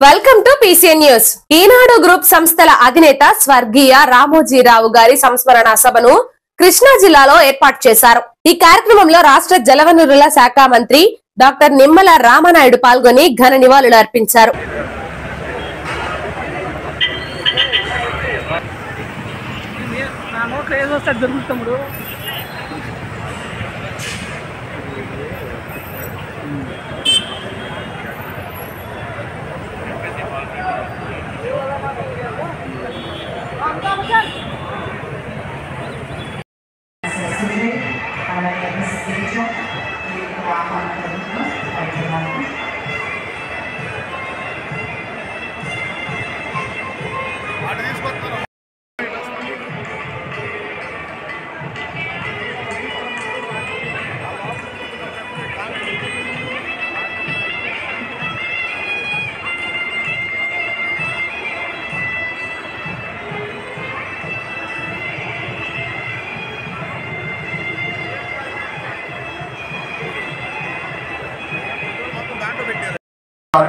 Welcome to PCN news. Eenadu group సంస్థల అధినేత స్వర్గీయ రామోజీరావు గారి సంస్మరణ సభను కృష్ణా జిల్లాలో ఏర్పాటు చేశారు. ఈ కార్యక్రమంలో రాష్ట్ర జలవనరుల శాఖ మంత్రి డాక్టర్ నిమ్మల రామనాయుడు పాల్గొని ఘన నివాళులు అర్పించారు.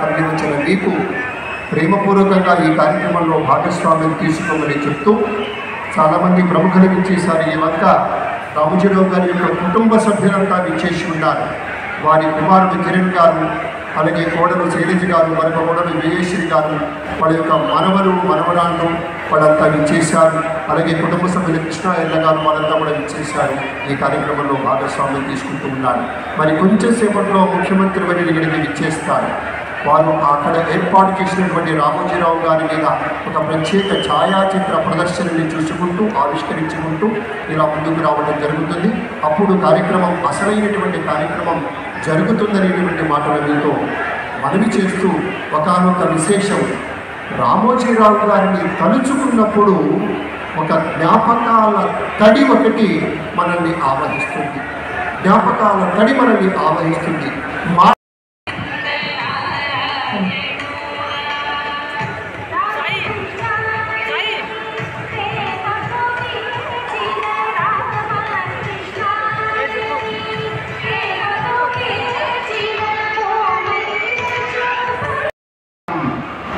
తరలివచ్చిన మీకు ప్రేమపూర్వకంగా ఈ కార్యక్రమంలో భాగస్వామ్యం తీసుకోమని చెప్తూ చాలామంది ప్రముఖులు విచ్చేశారు. ఈ వద్ద రామోజీరావు గారి యొక్క కుటుంబ సభ్యులంతా విచ్చేసి ఉన్నారు. వారి కుమారుడు కిరణ్ గారు, అలాగే కోడలు శైలజ గారు, మరొక కోడలు విజయశ్రీ గారు, వాళ్ళ యొక్క మనవలు మనవరాళ్ళు వాళ్ళంతా విచ్చేశారు. అలాగే కుటుంబ సభ్యులు కృష్ణ ఎల్ల గారు వాళ్ళంతా కూడా విచ్చేశారు. ఈ కార్యక్రమంలో భాగస్వామ్యం తీసుకుంటూ ఉన్నారు. మరి కొంచెం సేపట్లో ముఖ్యమంత్రి వారి ఇక్కడికి విచ్చేస్తారు. వారు అక్కడ ఏర్పాటు చేసినటువంటి రామోజీరావు గారి మీద ఒక ప్రత్యేక ఛాయాచిత్ర ప్రదర్శనని చూసుకుంటూ ఆవిష్కరించుకుంటూ ఇలా ముందుకు రావడం జరుగుతుంది. అప్పుడు కార్యక్రమం అసలైనటువంటి కార్యక్రమం జరుగుతుందనేటువంటి మాటలు మీతో మనవి చేస్తూ ఒకానొక విశేషం, రామోజీరావు గారిని తలుచుకున్నప్పుడు ఒక జ్ఞాపకాల తడి ఒకటి మనల్ని ఆవహిస్తుంది. జ్ఞాపకాల తడి మనల్ని ఆవహిస్తుంది.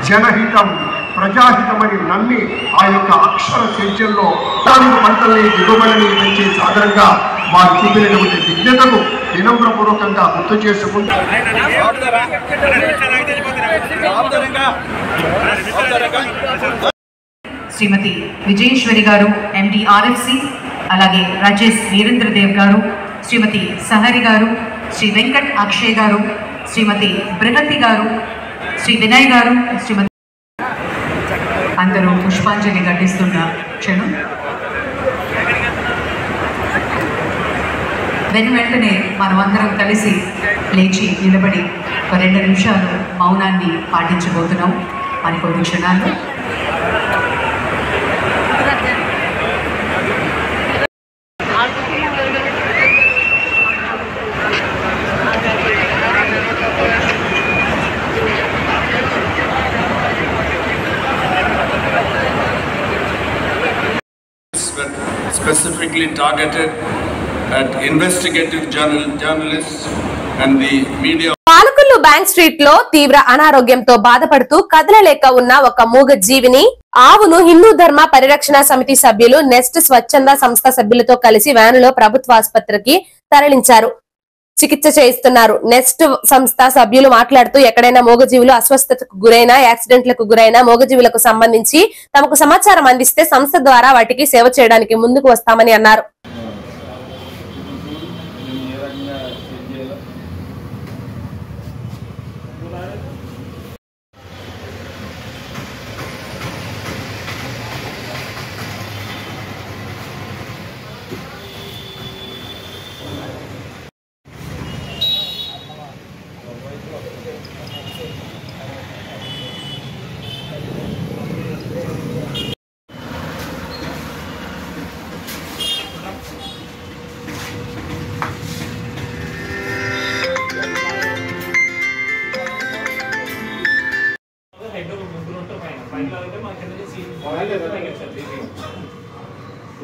జనహితం ప్రజాహితమని నమ్మి ఆ యొక్క అక్షర చర్చల్లో పంటల్ని దిగుబడిని పెంచే సాధనంగా వారు చూపినటువంటి విజ్ఞతను వినమ్రపూర్వకంగా గుర్తు చేసుకుంటూ శ్రీమతి విజయేశ్వరి గారు MD/RFC, అలాగే రాజేష్ వీరేంద్రదేవ్ గారు, శ్రీమతి సహరి గారు, శ్రీ వెంకట్ అక్షయ్ గారు, శ్రీమతి బృహతి గారు, శ్రీ వినయ్ గారు, శ్రీమతి అందరూ పుష్పాంజలి ఘటిస్తున్న క్షణం. వెంటనే మనమందరం కలిసి లేచి నిలబడి ఒక 2 నిమిషాలు మౌనాన్ని పాటించబోతున్నాం మరికొద్ది క్షణాల్లో. Specifically targeted at investigative journalists and the media. Palakollu bank street లో తీవ్ర అనారోగ్యంతో బాధపడుతూ కదలలేక ఉన్న ఒక మూగ జీవిని ఆవును హిందూ ధర్మ పరిరక్షణ సమితి సభ్యులు నెస్ట్ స్వచ్ఛంద సంస్థ సభ్యులతో కలిసి వ్యానులో ప్రభుత్వ ఆసుపత్రికి తరలించారు. చికిత్స చేయిస్తున్నారు. నెస్ట్ సంస్థ సభ్యులు మాట్లాడుతూ ఎక్కడైనా మూగజీవులు అస్వస్థతకు గురైన, యాక్సిడెంట్లకు గురైన మూగజీవులకు సంబంధించి తమకు సమాచారం అందిస్తే సంస్థ ద్వారా వాటికి సేవ చేయడానికి ముందుకు వస్తామని అన్నారు.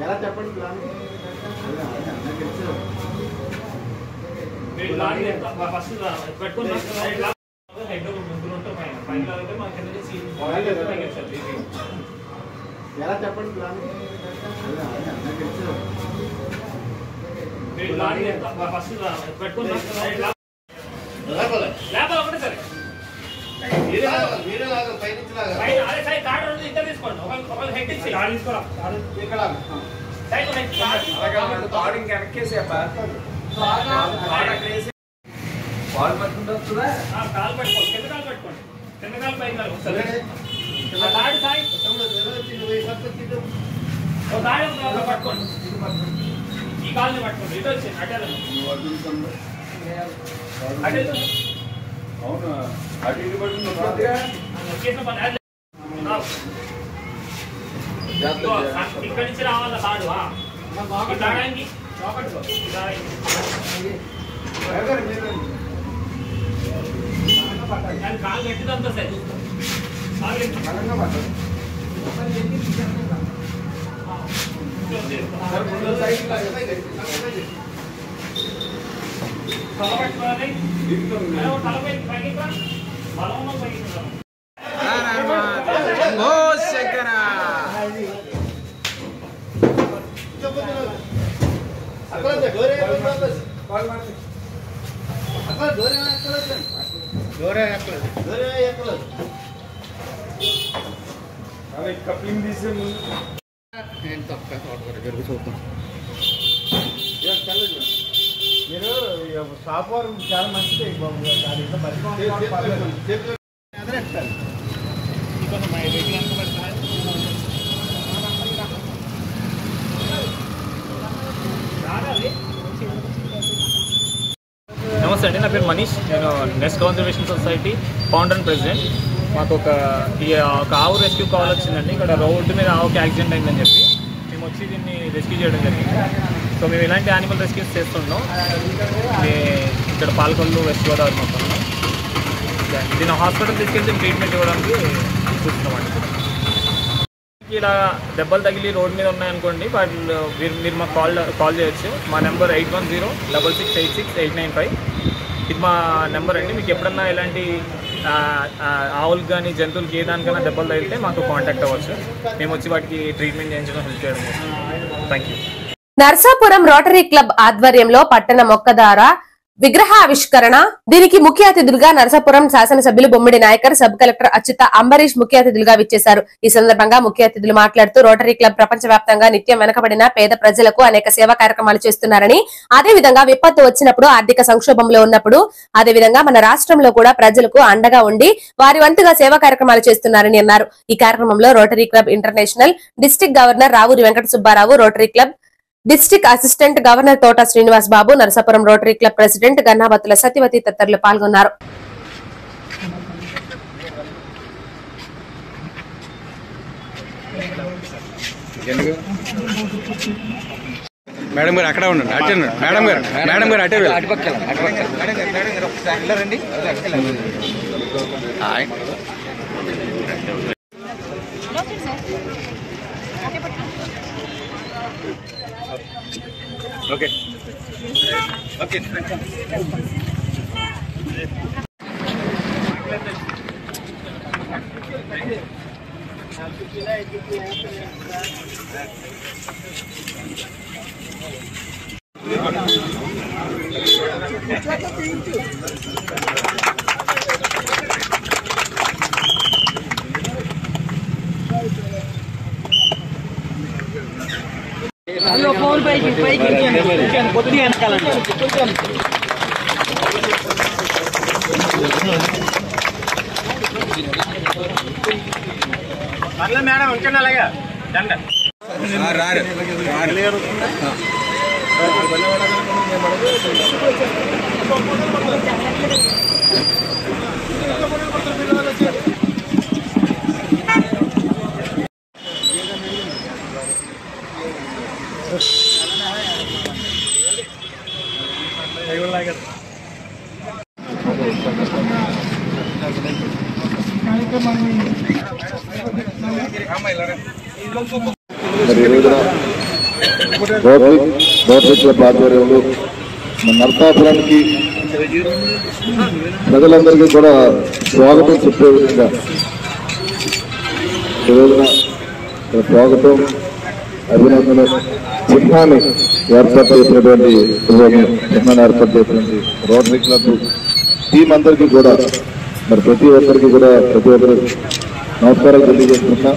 ఎలా చెప్పండి ప్లాన్ ఫస్ట్ పెట్టుకున్నా హెడ్ ముగ్గురు ఉంటాం పైన పైన మనకి ఎలా చెప్పండి ప్లాన్ ఈ కాల్ని పట్టుకోండి ఇటు వచ్చి అవును అటు ఇటు పట్టుకుంటే ఇక్కడి నుంచి రావాలా తాడు తాడానికి కాలు గట్టిదంతా సార్ కప్లింగ్ తీసే ముందు మీరు షాప్ వారు చాలా మంచిది నమస్తే అండి, నా పేరు మనీష్. నేను nest conservation society founder and president. మాకు ఒక ఆవు రెస్క్యూ కాల్ వచ్చిందండి. ఇక్కడ రోడ్డు మీద ఆవుకి యాక్సిడెంట్ అయిందని చెప్పి మేము వచ్చి దీన్ని రెస్క్యూ చేయడం జరిగింది. సో మేము ఇలాంటి యానిమల్ రెస్క్యూస్ చేస్తున్నాం. ఇక్కడ పాలకొల్లు, వెస్ట్ గోదావరి మొత్తంలో. దీన్ని హాస్పిటల్ తీసుకెళ్తే ట్రీట్మెంట్ ఇవ్వడానికి చూస్తున్నామండి. ఇలా దెబ్బలు తగిలి రోడ్డు మీద ఉన్నాయనుకోండి, వాటిలో మీరు మాకు కాల్ చేయొచ్చు. మా నెంబర్ 8106686895. ఇది మా నెంబర్ అండి. మీకు ఎప్పుడన్నా ఇలాంటి ఆవులకు కానీ జంతువులకి ఏ దానికైనా దెబ్బలు తగిలితే మాకు కాంటాక్ట్ అవ్వచ్చు. మేము వచ్చి వాటికి ట్రీట్మెంట్ చేయించడం హెల్ప్ చేయడం. Thank you. Narsapuram rotary club ఆధ్వర్యంలో పట్టణ మొక్క ద్వారా విగ్రహావిష్కరణ. దీనికి ముఖ్య అతిథులుగా నరసాపురం శాసనసభ్యులు బొమ్మిడి నాయకర్, సబ్ కలెక్టర్ అచ్యుత అంబరీష్ ముఖ్య అతిథులుగా విచ్చేశారు. ఈ సందర్భంగా ముఖ్య అతిథులు మాట్లాడుతూ రోటరీ క్లబ్ ప్రపంచవ్యాప్తంగా నిత్యం వెనకబడిన పేద ప్రజలకు అనేక సేవా కార్యక్రమాలు చేస్తున్నారని, అదేవిధంగా విపత్తు వచ్చినప్పుడు, ఆర్థిక సంక్షోభంలో ఉన్నప్పుడు, అదేవిధంగా మన రాష్ట్రంలో కూడా ప్రజలకు అండగా ఉండి వారి వంతుగా సేవా కార్యక్రమాలు చేస్తున్నారని అన్నారు. ఈ కార్యక్రమంలో Rotary Club International District Governor Ravuri Venkata Subbarao, Rotary Club District Assistant Governor Thota Srinivas Babu, Narasapuram Rotary Club President Gannabathula Satyavathi తదితరులు పాల్గొన్నారు. మేడం గారు అక్కడ ఉండండి, అటే మేడం గారు అటే ఓకే ఓకే. ఫోన్ పైకి కొద్దిగా వెనకాలండి. పర్లేదు మేడం, ఉంచండి అలాగా. రారు రోటరీ క్లబ్ ఆధ్వర్యంలో నర్సాపురానికి ప్రజలందరికీ కూడా స్వాగతం చెప్పే విధంగా ఈరోజున స్వాగతం అభినందన చిహ్నాన్ని ఏర్పాటు చేసినటువంటి చిహ్నాన్ని ఏర్పాటు చేసినటువంటి రోటరీ క్లబ్ టీం అందరికీ కూడా మరి ప్రతి ఒక్కరు నమస్కారాలు తెలియజేస్తున్నా.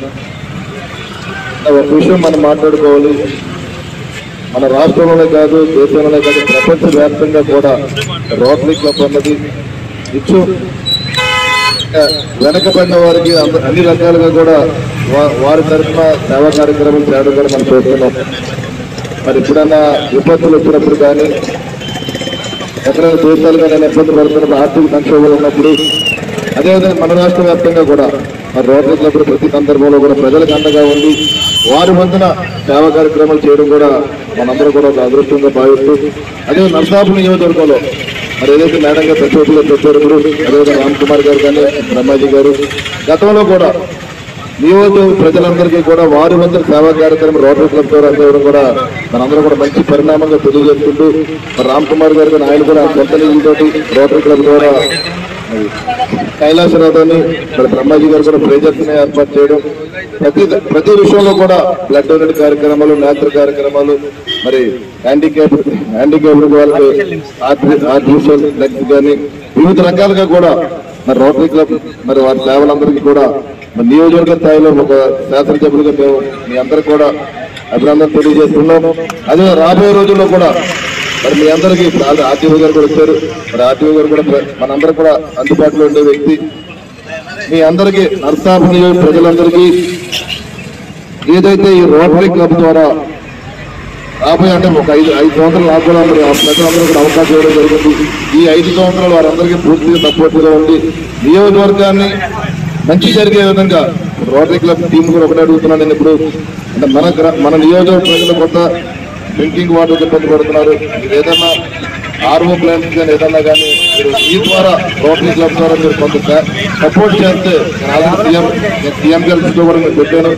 ఒక విషయం మనం మాట్లాడుకోవాలి. మన రాష్ట్రంలోనే కాదు, దేశంలోనే కాదు, ప్రపంచవ్యాప్తంగా కూడా రోటరీ క్లబ్ అన్నది వెనకబడిన వారికి అన్ని రకాలుగా కూడా వారి తరఫున సేవా కార్యక్రమాలు చేయడం కూడా మనం చూస్తున్నాం. మరి ఎప్పుడన్నా విపత్తులు వచ్చినప్పుడు కానీ, ఎక్కడైనా దేశాలు కానీ ఇబ్బంది పడుతున్నప్పుడు, ఆర్థిక సంక్షోభాలు ఉన్నప్పుడు, అదేవిధంగా మన రాష్ట్ర వ్యాప్తంగా కూడా మరి రోటరీ క్లబ్ ప్రతి సందర్భంలో కూడా ప్రజలకు అండగా ఉండి వారి వంతున సేవా కార్యక్రమాలు చేయడం కూడా మనందరూ కూడా ఒక అదృష్టంగా భావిస్తూ, అదే నర్సాపురం నియోజకవర్గంలో మరి ఏదైతే మేడం గారు ప్రతిపక్షంలో చెప్పారు, అదేవిధంగా రామ్ కుమార్ గారు కానీ బ్రహ్మాజీ గారు గతంలో కూడా నియోజకవర్గ ప్రజలందరికీ కూడా వారి వంతున సేవా కార్యక్రమం రోటరీ క్లబ్ ద్వారా అందడం కూడా మనందరూ కూడా మంచి పరిణామంగా తెలియజేసుకుంటూ, మరి రామ్ కుమార్ గారు కానీ ఆయన కూడా సొంత నిధులతోటి రోటరీ క్లబ్ ద్వారా కైలాసనాథాన్ని మరి బ్రహ్మాజీ గారు కూడా ప్రేజర్స్ని ఏర్పాటు చేయడం, ప్రతి విషయంలో కూడా బ్లడ్ డొనేట్ కార్యక్రమాలు, నేత్ర కార్యక్రమాలు, మరి హ్యాండిక్యాప్డ్ వాళ్ళకి ఆర్టిఫిషియల్ లెగ్స్ కానీ వివిధ రకాలుగా కూడా మరి రోటరీ క్లబ్ మరి వారి సేవలందరికీ కూడా మరి నియోజకవర్గ స్థాయిలో ఒక శాసనసభ్యులుగా మేము మీ అందరికీ కూడా అభినందన తెలియజేస్తున్నాము. అదే రాబోయే రోజుల్లో కూడా మరి మీ అందరికీ ఆర్టీఓ గారు కూడా వచ్చారు. మరి ఆర్టీఓ గారు కూడా మనందరూ కూడా అందుబాటులో ఉండే వ్యక్తి. మీ అందరికీ నర్సాపురం నియోజక ప్రజలందరికీ ఏదైతే ఈ రోటరీ క్లబ్ ద్వారా రాబోయే అంటే ఒక 5 సంవత్సరాలు నాకు కూడా మరి ప్రజలందరూ కూడా అవకాశం ఇవ్వడం జరిగింది. ఈ 5 సంవత్సరాలు వారందరికీ పూర్తిగా సపోర్ట్గా ఉండి నియోజకవర్గాన్ని మంచి జరిగే విధంగా రోటరీ క్లబ్ టీం కూడా ఒకటే అడుగుతున్నాను. నేను ఇప్పుడు అంటే మన నియోజకవర్గ ప్రజలు కొత్త డ్రింకింగ్ వాటర్ ఇబ్బంది పడుతున్నారు. మీరు ఏదన్నా ఆర్ఓ ప్లాంట్స్ కానీ ఏదన్నా కానీ మీరు ఈ ద్వారా రోటరీ క్లబ్ ద్వారా మీరు కొంత సపోర్ట్ చేస్తే సీఎం గారితో కూడా నేను పెట్టాను.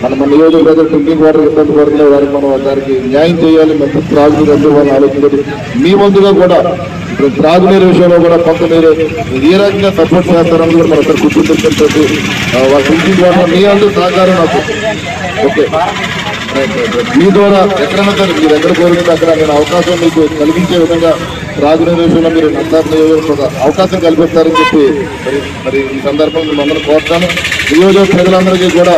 మన నియోజక ప్రజలు డ్రింకింగ్ వాటర్ ఇబ్బంది పడుతున్నారు, వారికి మనం దానికి న్యాయం చేయాలి, మంచి త్రాగునీరు అందుకోవాలని ఆలోచించారు. మీ ముందుగా కూడా ఇప్పుడు త్రాగునీరు విషయంలో కూడా కొంత మీరు ఏ రకంగా సపోర్ట్ చేస్తారని కూడా మనం ఒకసారి గుర్తుంచుకుంటుంది. వాళ్ళ డ్రింకింగ్ వాటర్ మీ అందరూ సహకారం నాకు ఓకే. మీ ద్వారా ఎక్కడైనా సరే మీరు ఎక్కడ కోరుకుంటే అక్కడ నేను అవకాశం మీకు కలిగించే విధంగా త్రాగునీరు విషయంలో మీరు నర్సాపురం అవకాశం కల్పిస్తారని చెప్పి మరి ఈ సందర్భంగా మిమ్మల్ని కోరుతాను. నియోజక ప్రజలందరికీ కూడా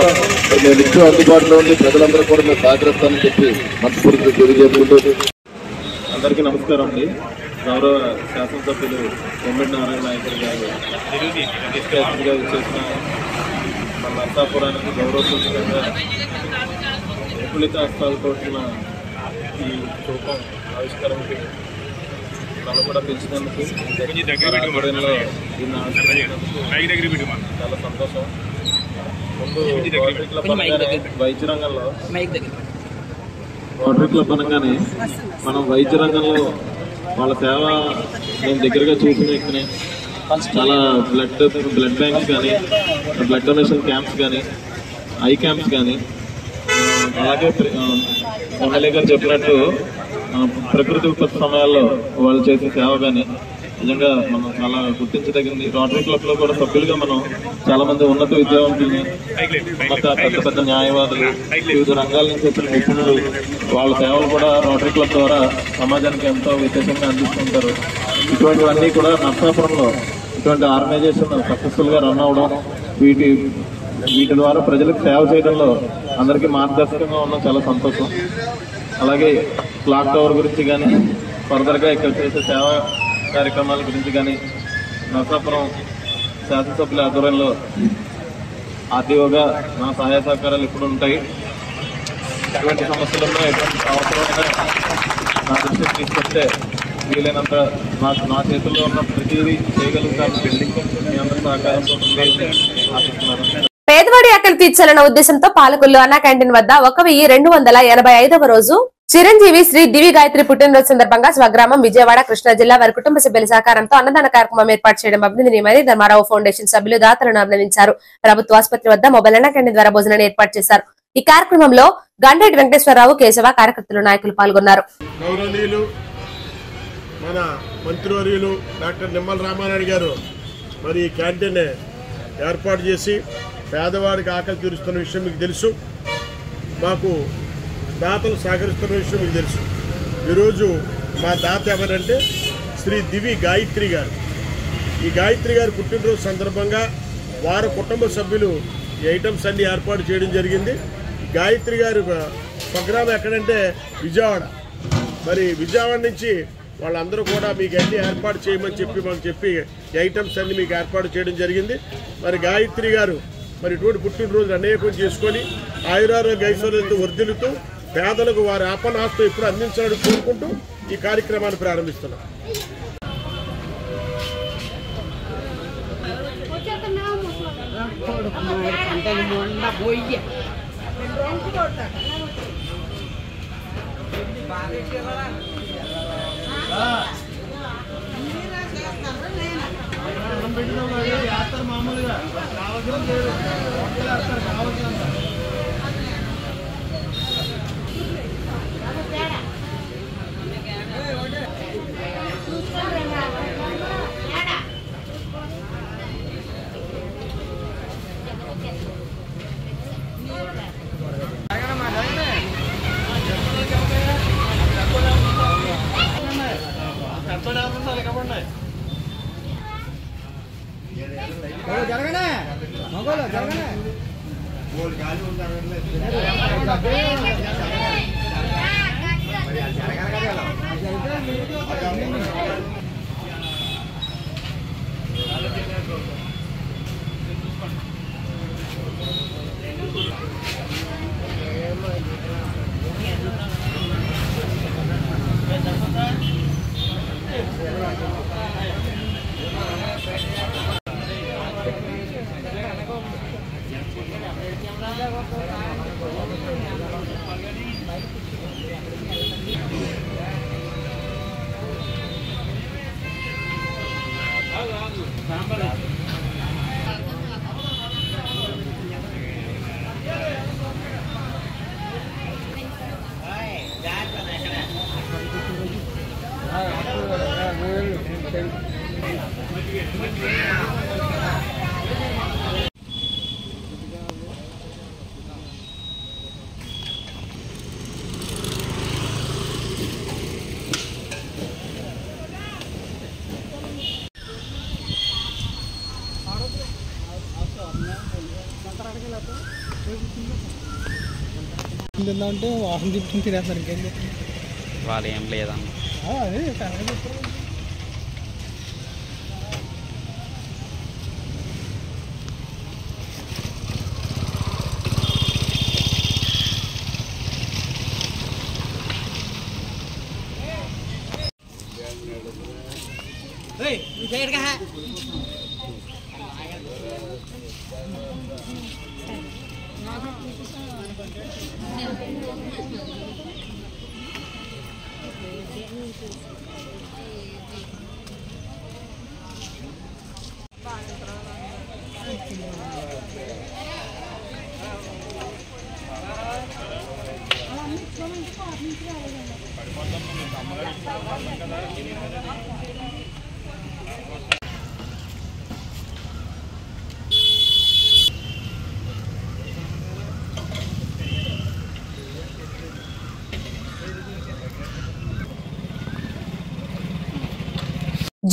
నేను నిత్యం అందుబాటులో ఉండి ప్రజలందరూ కూడా మేము సహకరిస్తానని చెప్పి మనస్ఫూర్తిగా తెలియజేసుకుంటూ అందరికీ నమస్కారం అండి. గౌరవ శాసనసభ్యులు కొమ్మిడి నారాయణ నాయకులు గారు చేసిన మన నర్సాపురానికి గౌరవ సూచకంగా ఎప్పులిత హస్తాలతో ఈ రూపం ఆవిష్కరణకి నన్ను కూడా పిలిచినందుకు చాలా సంతోషం. ముందు రోటరీ క్లబ్ అనగానే వైద్య రంగంలో రోటరీ క్లబ్ అనగానే మనం వైద్య రంగంలో వాళ్ళ సేవ నేను దగ్గరగా చూసిన వ్యక్తిని. చాలా బ్లడ్ బ్యాంక్స్ కానీ, బ్లడ్ డొనేషన్ క్యాంప్స్ కానీ, ఐ క్యాంప్స్ కానీ, అలాగే ఎమ్మెల్యే గారు చెప్పినట్టు ప్రకృతి విపత్తు సమయాల్లో వాళ్ళు చేసే సేవ కానీ నిజంగా మనం చాలా గుర్తించదగింది. రోటరీ క్లబ్లో కూడా సభ్యులుగా మనం చాలా మంది ఉన్నత విద్యావంతులు, పెద్ద పెద్ద న్యాయవాదులు, వివిధ రంగాల నుంచి వచ్చిన నిపుణులు వాళ్ళ సేవలు కూడా రోటరీ క్లబ్ ద్వారా సమాజానికి ఎంతో విశేషంగా అందిస్తుంటారు. ఇటువంటివన్నీ కూడా నర్సాపురంలో ఇటువంటి ఆర్గనైజేషన్ సక్సెస్ఫుల్గా రన్ అవ్వడం, వీటి ద్వారా ప్రజలకు సేవ చేయడంలో అందరికీ మార్గదర్శకంగా ఉండడం చాలా సంతోషం. అలాగే క్లాక్ టవర్ గురించి కానీ, ఫర్దర్గా ఇక్కడ చేసే సేవా కార్యక్రమాల గురించి కానీ నర్సాపురం శాసనసభ్యుల ఆధ్వర్యంలో ఆర్టీఓగా నా సహాయ సహకారాలు ఇప్పుడు ఉంటాయి. ఎటువంటి సమస్యలున్నా ఎటువంటి అవసరమైనా నా దృష్టికి తీసుకొస్తే వీలైనంత నా చేతుల్లో ఉన్న ప్రతిదీ చేయగలుగుతాను. మీ అందరి సహకారంతో ఆశిస్తున్నాను. పేదవాడి ఆకలి తీర్చాలన్న ఉద్దేశంతో పాలకొల్లు అన్నా క్యాంటీన్ వద్ద 1285వ రోజు చిరంజీవి శ్రీ దివి గాయత్రి పుట్టినరోజు సందర్భంగా స్వగ్రామం విజయవాడ కృష్ణా జిల్లా వారి కుటుంబ సభ్యుల సహకారంతో అన్నదాన కార్యక్రమం ఏర్పాటు చేయడం అభినందనీయమని ధర్మారావు ఫౌండేషన్ సభ్యులు దాతలను అభినందించారు. ప్రభుత్వ ఆసుపత్రి వద్ద మొబైల్ అన్నా క్యాంటీన్ ద్వారా భోజనాన్ని ఏర్పాటు చేశారు. ఈ కార్యక్రమంలో గండేటి వెంకటేశ్వరరావు, కేశవ, కార్యకర్తలు, నాయకులు పాల్గొన్నారు. మన మంత్రివర్యులు డాక్టర్ నిమ్మల రామానాయుడు గారు మరి ఈ క్యాంటీన్ ఏర్పాటు చేసి పేదవాడికి ఆకలి తీరుస్తున్న విషయం మీకు తెలుసు. మాకు దాతలు సహకరిస్తున్న విషయం మీకు తెలుసు. ఈరోజు మా దాత ఎవరంటే శ్రీ దివి గాయత్రి గారు. ఈ గాయత్రి గారి పుట్టినరోజు సందర్భంగా వారి కుటుంబ సభ్యులు ఈ ఐటమ్స్ అన్ని ఏర్పాటు చేయడం జరిగింది. గాయత్రి గారి ప్రోగ్రాం ఎక్కడంటే విజయవాడ. మరి విజయవాడ నుంచి వాళ్ళందరూ కూడా మీకు అన్ని ఏర్పాటు చేయమని చెప్పి ఈ ఐటమ్స్ అన్ని మీకు ఏర్పాటు చేయడం జరిగింది. మరి గాయత్రి గారు మరి ఇటువంటి పుట్టినరోజు అనేకం చేసుకొని ఆయురారోగ్య ఐశ్వర్యంతో వర్ధిల్లుతూ పేదలకు వారి ఆపనాస్తో ఇప్పుడు అందించాలని కోరుకుంటూ ఈ కార్యక్రమాన్ని ప్రారంభిస్తున్నాం. మామూలుగా జరగనే మగోలు జరగనే బోల్ గాలి ఉంటారు అంటే వాహనం తిప్పుకుని తినేస్తారు. ఇంకేం చెప్తారు వాళ్ళు, ఏం లేదమ్మా. అదే చెప్తారు.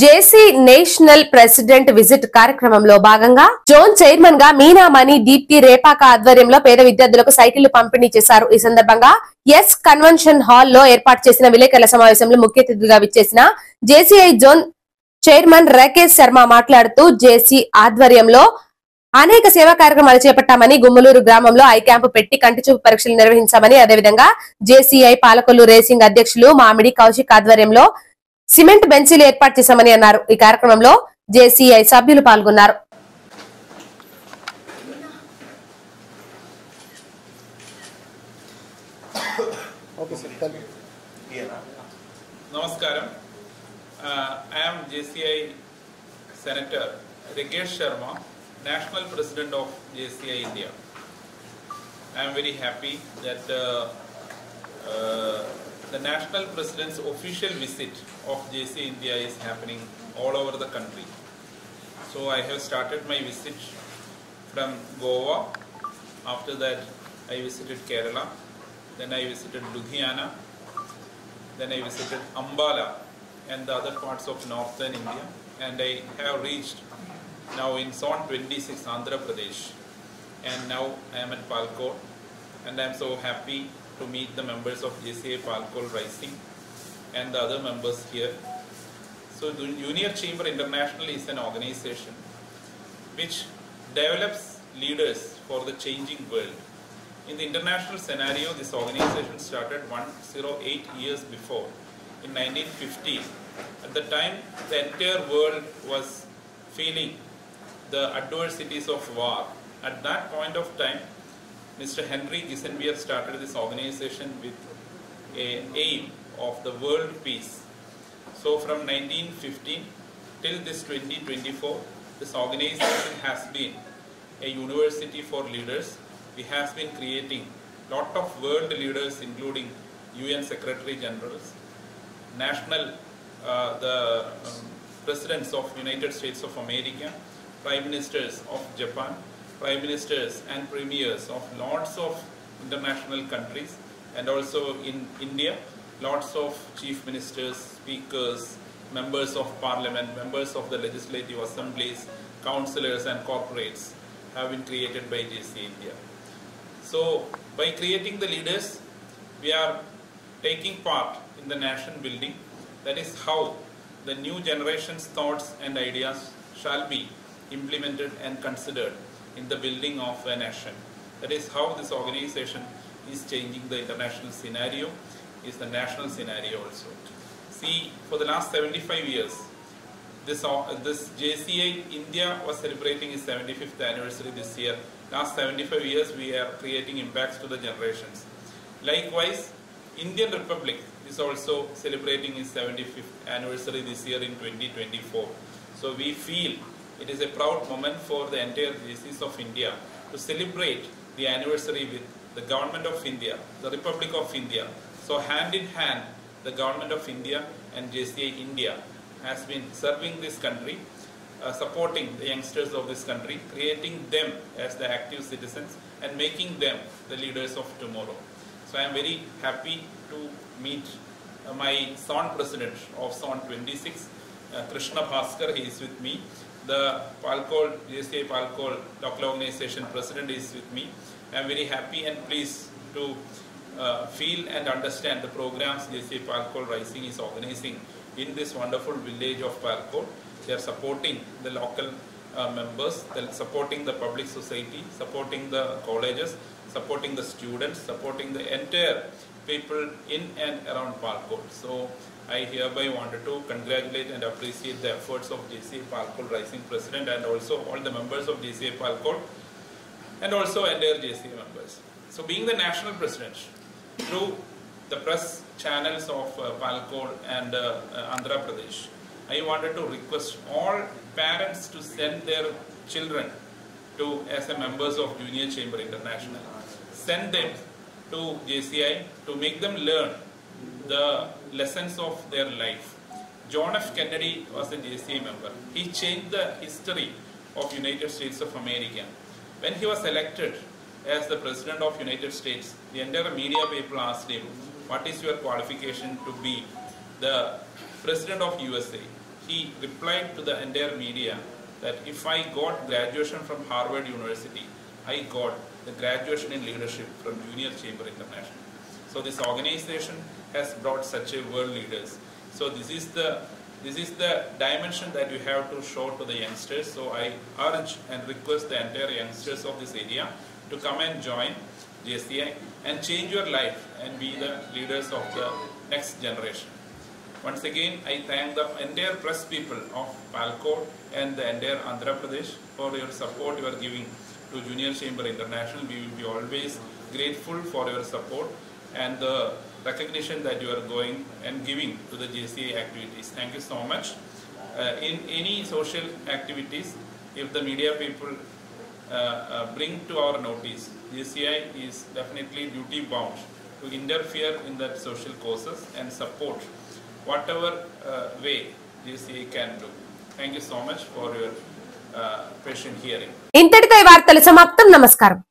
జేసీ నేషనల్ ప్రెసిడెంట్ విజిట్ కార్యక్రమంలో భాగంగా జోన్ చైర్మన్ గా మీనామణి దీప్తి రేపాక ఆధ్వర్యంలో పేద విద్యార్థులకు సైకిళ్లు పంపిణీ చేశారు. ఈ సందర్భంగా ఎస్ కన్వెన్షన్ హాల్ లో ఏర్పాటు చేసిన విలేకరుల సమావేశంలో ముఖ్య అతిథిగా విచ్చేసిన JCI zone chairman Rakesh Sharma మాట్లాడుతూ జేసీ ఆధ్వర్యంలో అనేక సేవా కార్యక్రమాలు చేపట్టామని, గుమ్మలూరు గ్రామంలో ఐ క్యాంపు పెట్టి కంటిచూపు పరీక్షలు నిర్వహించామని, అదేవిధంగా జేసీఐ పాలకొల్లు రేసింగ్ అధ్యక్షులు మామిడి కౌశిక్ ఆధ్వర్యంలో సిమెంట్ బెంచీలు ఏర్పాటు చేశామని అన్నారు. ఈ కార్యక్రమంలో జేసీఐ సభ్యులు పాల్గొన్నారు. నమస్కారం. I am JCI Senator Rakesh Sharma, National President of JCI India. I am very happy that the National President's official visit of JCI India is happening all over the country. So I have started my visit from Goa. After that, I visited Kerala. Then I visited Ludhiana. Then I visited Ambala and the other parts of northern India. And I have reached now in Zone 26, Andhra Pradesh. And now I am at Palkot. And I am so happy to meet the members of JCI Palkot Rising and the other members here. So the Junior Chamber International is an organization which develops leaders for the changing world. In the international scenario, this organization started 108 years before, in 1950. At the time, the entire world was feeling the adversities of war. At that point of time, Mr. Henry Kissinger started this organization with an aim of the world peace. So from 1915 till this 2024, this organization has been a university for leaders. We have been creating lot of world leaders, including UN Secretary Generals, presidents of United States of America, prime ministers of Japan, prime ministers and premiers of lots of international countries, and also in India, lots of chief ministers, speakers, members of parliament, members of the legislative assemblies, councillors and corporates have been created by JCI India. So by creating the leaders, we are taking part in the nation building. That is how the new generation's thoughts and ideas shall be implemented and considered in the building of a nation. That is how this organization is changing the international scenario, is the national scenario also. See, for the last 75 years, this JCI India was celebrating its 75th anniversary this year. Last 75 years, we are creating impacts to the generations. Likewise, Indian Republic is also celebrating its 75th anniversary this year in 2024. So we feel it is a proud moment for the entire JCs of India to celebrate the anniversary with the Government of India, the Republic of India. So hand in hand, the Government of India and JCI India has been serving this country, supporting the youngsters of this country, creating them as the active citizens and making them the leaders of tomorrow. So I am very happy to meet my zone president of Zone 26, Krishna Bhaskar. He is with me. The Palkot, JCI Palkot local organization president is with me. I am very happy and pleased to feel and understand the programs JCI Palkot Rising is organizing in this wonderful village of Palkot. They are supporting the local members, they are supporting the public society, supporting the colleges, supporting the students, supporting the entire people in and around Palkot. So I hereby wanted to congratulate and appreciate the efforts of JCI Palkot Rising President and also all the members of JCI Palkot and also entire JCI members. So being the national president, through the press channels of Palkot and Andhra Pradesh, I wanted to request all parents to send their children to as a members of Junior Chamber International. Send them to JCI to make them learn the lessons of their life. John F. Kennedy was a JCI member. He changed the history of United States of America. When he was elected as the President of United States, the entire media people asked him, what is your qualification to be the President of USA? He replied to the entire media that if I got graduation from Harvard University, I got the graduation in leadership from Junior Chamber International. So this organization has brought such a world leaders. So this is the dimension that you have to show to the youngsters. So I urge and request the entire youngsters of this area to come and join JCI and change your life and be the leaders of the next generation. Once again, I thank the entire press people of Palkot and the entire Andhra Pradesh for your support you are giving to Junior Chamber International. We will be always grateful for your support and the recognition that you are going and giving to the JCI activities. Thank you so much. In any social activities, if the media people bring to our notice, JCI is definitely duty bound to interfere in that social causes and support whatever way JCI can do. Thank you so much for your patient hearing. ఇంతటితో ఈ వార్తలు సమాప్తం. నమస్కారం.